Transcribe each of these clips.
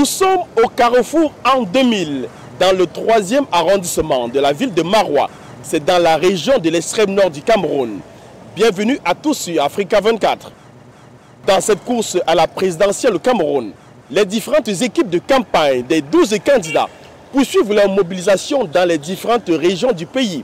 Nous sommes au Carrefour en 2000, dans le 3e arrondissement de la ville de Maroua. C'est dans la région de l'extrême nord du Cameroun. Bienvenue à tous sur Africa 24. Dans cette course à la présidentielle au Cameroun, les différentes équipes de campagne des 12 candidats poursuivent leur mobilisation dans les différentes régions du pays.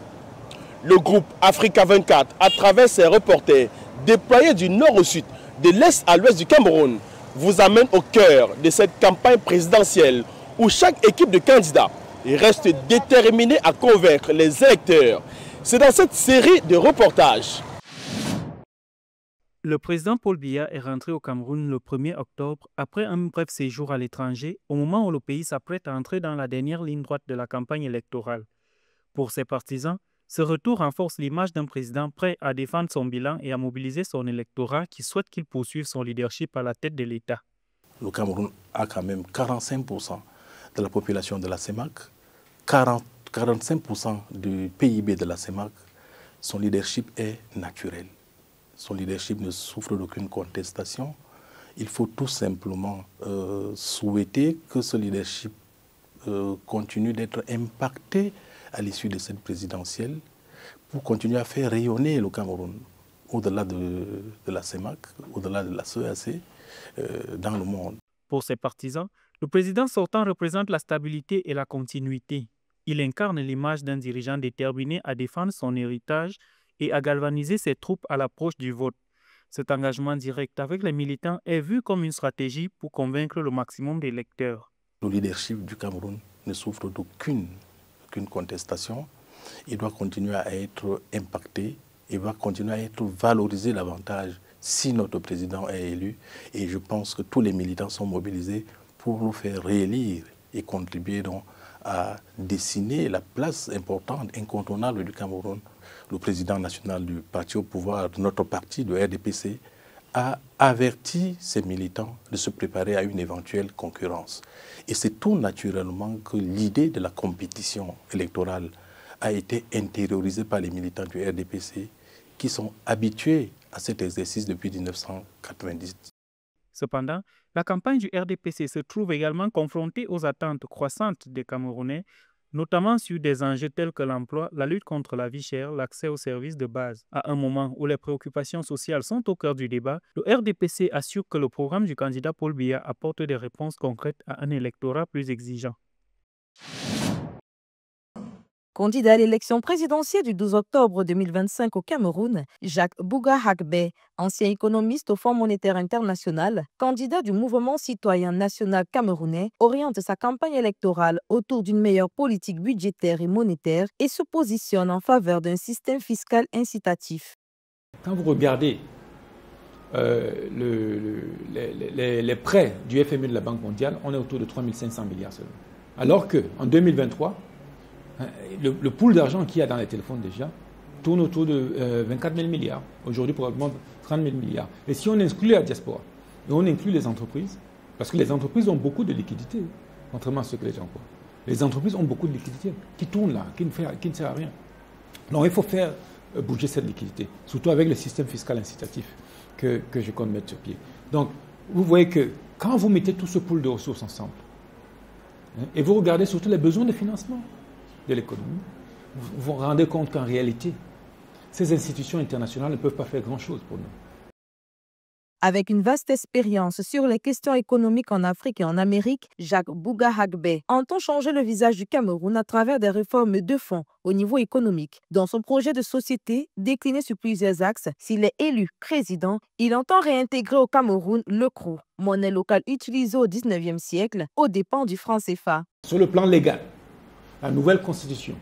Le groupe Africa 24, à travers ses reporters déployés du nord au sud, de l'est à l'ouest du Cameroun, vous amène au cœur de cette campagne présidentielle où chaque équipe de candidats reste déterminée à convaincre les électeurs. C'est dans cette série de reportages. Le président Paul Biya est rentré au Cameroun le 1er octobre après un bref séjour à l'étranger, au moment où le pays s'apprête à entrer dans la dernière ligne droite de la campagne électorale. Pour ses partisans, ce retour renforce l'image d'un président prêt à défendre son bilan et à mobiliser son électorat qui souhaite qu'il poursuive son leadership à la tête de l'État. Le Cameroun a quand même 45% de la population de la CEMAC, 45% du PIB de la CEMAC. Son leadership est naturel. Son leadership ne souffre d'aucune contestation. Il faut tout simplement souhaiter que ce leadership continue d'être impacté à l'issue de cette présidentielle pour continuer à faire rayonner le Cameroun au-delà de la CEMAC, au-delà de la CEAC, dans le monde. Pour ses partisans, le président sortant représente la stabilité et la continuité. Il incarne l'image d'un dirigeant déterminé à défendre son héritage et à galvaniser ses troupes à l'approche du vote. Cet engagement direct avec les militants est vu comme une stratégie pour convaincre le maximum d'électeurs. Le leadership du Cameroun ne souffre d'aucune contestation. Il doit continuer à être impacté, il va continuer à être valorisé davantage si notre président est élu. Et je pense que tous les militants sont mobilisés pour nous faire réélire et contribuer donc à dessiner la place importante, incontournable du Cameroun. Le président national du parti au pouvoir, de notre parti, le RDPC, a averti ses militants de se préparer à une éventuelle concurrence. Et c'est tout naturellement que l'idée de la compétition électorale a été intériorisée par les militants du RDPC qui sont habitués à cet exercice depuis 1990. Cependant, la campagne du RDPC se trouve également confrontée aux attentes croissantes des Camerounais, notamment sur des enjeux tels que l'emploi, la lutte contre la vie chère, l'accès aux services de base. À un moment où les préoccupations sociales sont au cœur du débat, le RDPC assure que le programme du candidat Paul Biya apporte des réponses concrètes à un électorat plus exigeant. Candidat à l'élection présidentielle du 12 octobre 2025 au Cameroun, Jacques Bouga Hagbe, ancien économiste au Fonds monétaire international, candidat du mouvement citoyen national camerounais, oriente sa campagne électorale autour d'une meilleure politique budgétaire et monétaire et se positionne en faveur d'un système fiscal incitatif. Quand vous regardez les prêts du FMI de la Banque mondiale, on est autour de 3 500 milliards seulement. Alors qu'en 2023, le pool d'argent qu'il y a dans les téléphones déjà tourne autour de 24 000 milliards. Aujourd'hui, probablement 30 000 milliards. Et si on inclut la diaspora et on inclut les entreprises, parce que les entreprises ont beaucoup de liquidités, contrairement à ce que les gens croient. Les entreprises ont beaucoup de liquidités qui tournent là, qui ne servent à rien. Donc il faut faire bouger cette liquidité, surtout avec le système fiscal incitatif que je compte mettre sur pied. Donc vous voyez que quand vous mettez tout ce pool de ressources ensemble, et vous regardez surtout les besoins de financement de l'économie, vous vous rendez compte qu'en réalité, ces institutions internationales ne peuvent pas faire grand-chose pour nous. Avec une vaste expérience sur les questions économiques en Afrique et en Amérique, Jacques Bouga Hagbe entend changer le visage du Cameroun à travers des réformes de fond au niveau économique. Dans son projet de société, décliné sur plusieurs axes, s'il est élu président, il entend réintégrer au Cameroun le CROU, monnaie locale utilisée au XIXe siècle, aux dépens du franc CFA. Sur le plan légal, la nouvelle constitution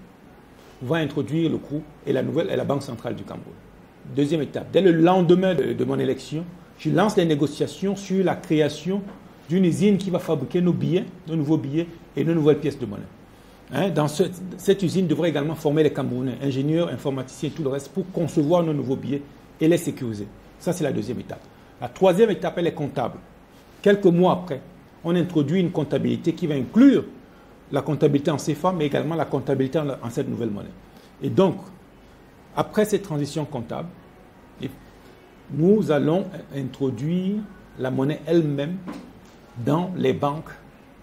va introduire le CROU et la Banque centrale du Cameroun. Deuxième étape, dès le lendemain de mon élection, je lance les négociations sur la création d'une usine qui va fabriquer nos billets, nos nouveaux billets et nos nouvelles pièces de monnaie. Cette usine devrait également former les Camerounais, ingénieurs, informaticiens et tout le reste pour concevoir nos nouveaux billets et les sécuriser. Ça, c'est la deuxième étape. La troisième étape, elle est comptable. Quelques mois après, on introduit une comptabilité qui va inclure la comptabilité en CFA, mais également la comptabilité en cette nouvelle monnaie. Et donc, après cette transition comptable, nous allons introduire la monnaie elle-même dans les banques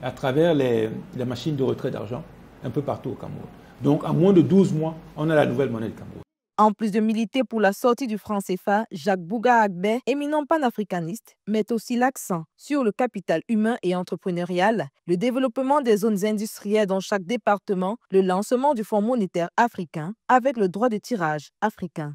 à travers les machines de retrait d'argent un peu partout au Cameroun. Donc, en moins de 12 mois, on a la nouvelle monnaie du Cameroun. En plus de militer pour la sortie du franc CFA, Jacques Bouga Agbe, éminent panafricaniste, met aussi l'accent sur le capital humain et entrepreneurial, le développement des zones industrielles dans chaque département, le lancement du Fonds monétaire africain avec le droit de tirage africain.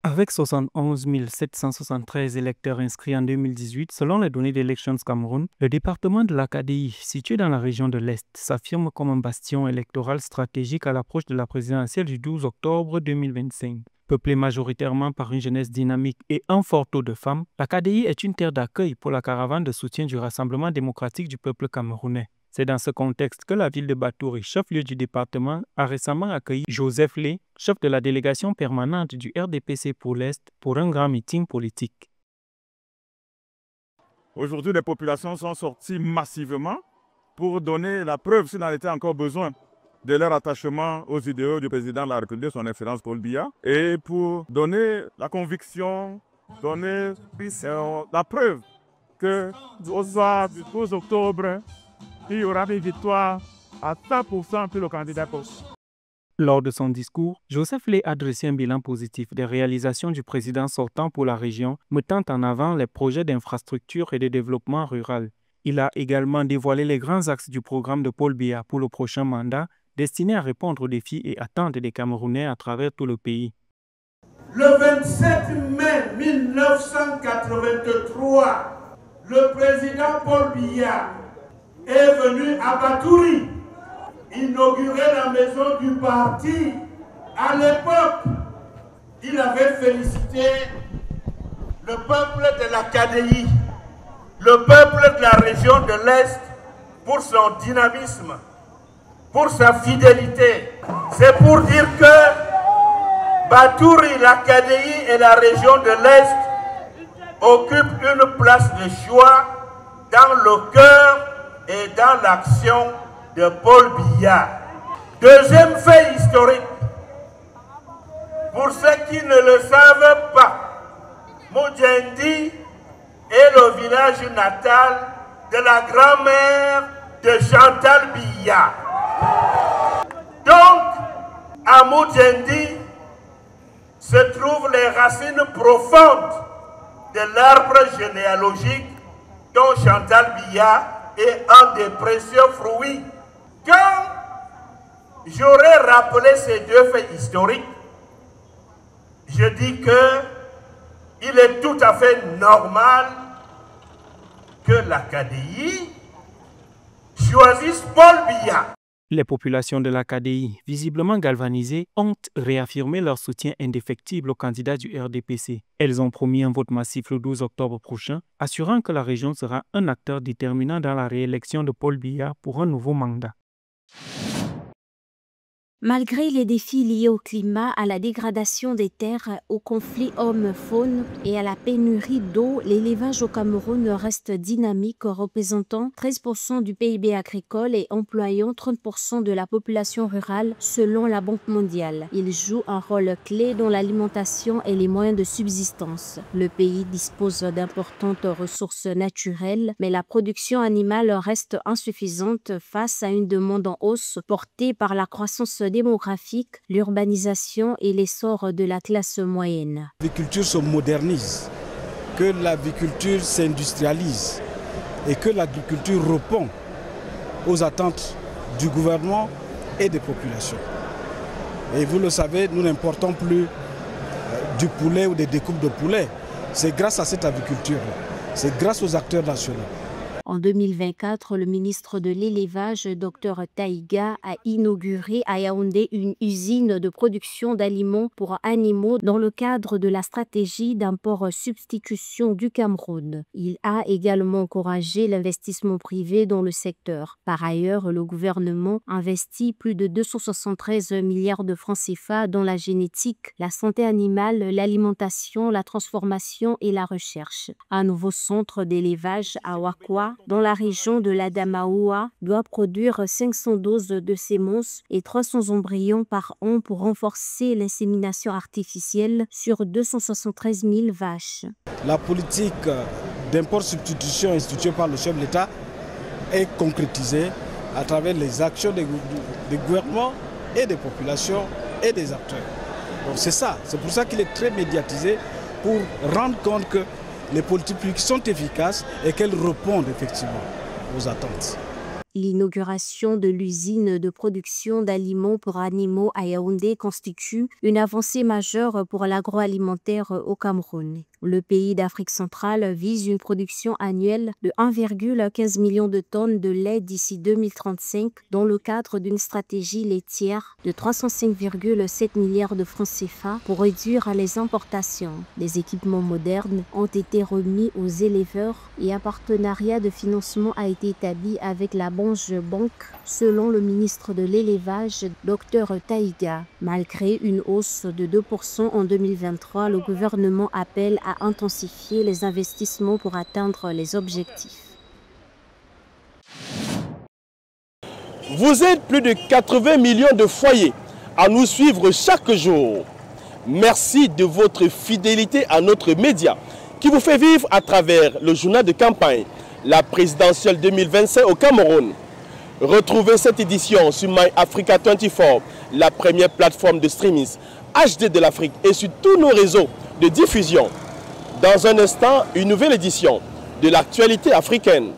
Avec 71 773 électeurs inscrits en 2018, selon les données d'Elections Cameroun, le département de l'Acadie, situé dans la région de l'Est, s'affirme comme un bastion électoral stratégique à l'approche de la présidentielle du 12 octobre 2025. Peuplée majoritairement par une jeunesse dynamique et un fort taux de femmes, l'Acadie est une terre d'accueil pour la caravane de soutien du Rassemblement démocratique du peuple camerounais. C'est dans ce contexte que la ville de Batouri, chef-lieu du département, a récemment accueilli Joseph Lé, chef de la délégation permanente du RDPC pour l'Est, pour un grand meeting politique. Aujourd'hui, les populations sont sorties massivement pour donner la preuve, s'il en était encore besoin, de leur attachement aux idéaux du président de la République, son excellence Paul Biya, et pour donner la conviction, donner la preuve qu'au soir du 12 octobre, il y aura une victoire à 100% pour le candidat poste. Lors de son discours, Joseph Lé a dressé un bilan positif des réalisations du président sortant pour la région, mettant en avant les projets d'infrastructure et de développement rural. Il a également dévoilé les grands axes du programme de Paul Biya pour le prochain mandat, destiné à répondre aux défis et attentes des Camerounais à travers tout le pays. Le 27 mai 1983, le président Paul Biya est venu à Batouri inaugurer la maison du parti. À l'époque, il avait félicité le peuple de l'Acadie, le peuple de la région de l'Est pour son dynamisme, pour sa fidélité. C'est pour dire que Batouri, l'Acadie et la région de l'Est occupent une place de choix dans le cœur et dans l'action de Paul Biya. Deuxième fait historique, pour ceux qui ne le savent pas, Moudjendi est le village natal de la grand-mère de Chantal Biya. Donc, à Moudjendi se trouvent les racines profondes de l'arbre généalogique dont Chantal Biya est un des précieux fruits. Quand j'aurais rappelé ces deux faits historiques, je dis que il est tout à fait normal que l'Acadie choisisse Paul Biya. Les populations de l'Acadie, visiblement galvanisées, ont réaffirmé leur soutien indéfectible au candidat du RDPC. Elles ont promis un vote massif le 12 octobre prochain, assurant que la région sera un acteur déterminant dans la réélection de Paul Biya pour un nouveau mandat. Malgré les défis liés au climat, à la dégradation des terres, au conflit homme-faune et à la pénurie d'eau, l'élevage au Cameroun reste dynamique, représentant 13% du PIB agricole et employant 30% de la population rurale selon la Banque mondiale. Il joue un rôle clé dans l'alimentation et les moyens de subsistance. Le pays dispose d'importantes ressources naturelles, mais la production animale reste insuffisante face à une demande en hausse portée par la croissance démographique, l'urbanisation et l'essor de la classe moyenne. L'agriculture se modernise, que l'agriculture s'industrialise et que l'agriculture répond aux attentes du gouvernement et des populations. Et vous le savez, nous n'importons plus du poulet ou des découpes de poulet. C'est grâce à cette agriculture-là, c'est grâce aux acteurs nationaux. En 2024, le ministre de l'Élevage, Dr Taïga, a inauguré à Yaoundé une usine de production d'aliments pour animaux dans le cadre de la stratégie d'import-substitution du Cameroun. Il a également encouragé l'investissement privé dans le secteur. Par ailleurs, le gouvernement investit plus de 273 milliards de francs CFA dans la génétique, la santé animale, l'alimentation, la transformation et la recherche. Un nouveau centre d'élevage à Wakwa, dans la région de l'Adamaoua, doit produire 500 doses de sémences et 300 embryons par an pour renforcer l'insémination artificielle sur 273 000 vaches. La politique d'import-substitution institué par le chef de l'État est concrétisé à travers les actions des gouvernements et des populations et des acteurs. Donc c'est ça, c'est pour ça qu'il est très médiatisé, pour rendre compte que les politiques publiques sont efficaces et qu'elles répondent effectivement aux attentes. L'inauguration de l'usine de production d'aliments pour animaux à Yaoundé constitue une avancée majeure pour l'agroalimentaire au Cameroun. Le pays d'Afrique centrale vise une production annuelle de 1,15 million de tonnes de lait d'ici 2035 dans le cadre d'une stratégie laitière de 305,7 milliards de francs CFA pour réduire les importations. Des équipements modernes ont été remis aux éleveurs et un partenariat de financement a été établi avec la Banque, selon le ministre de l'Élevage, Dr Taïga. Malgré une hausse de 2% en 2023, le gouvernement appelle à intensifier les investissements pour atteindre les objectifs. Vous êtes plus de 80 millions de foyers à nous suivre chaque jour. Merci de votre fidélité à notre média qui vous fait vivre à travers le journal de campagne, la présidentielle 2025 au Cameroun. Retrouvez cette édition sur MyAfrica24, la première plateforme de streaming HD de l'Afrique et sur tous nos réseaux de diffusion. Dans un instant, une nouvelle édition de l'actualité africaine.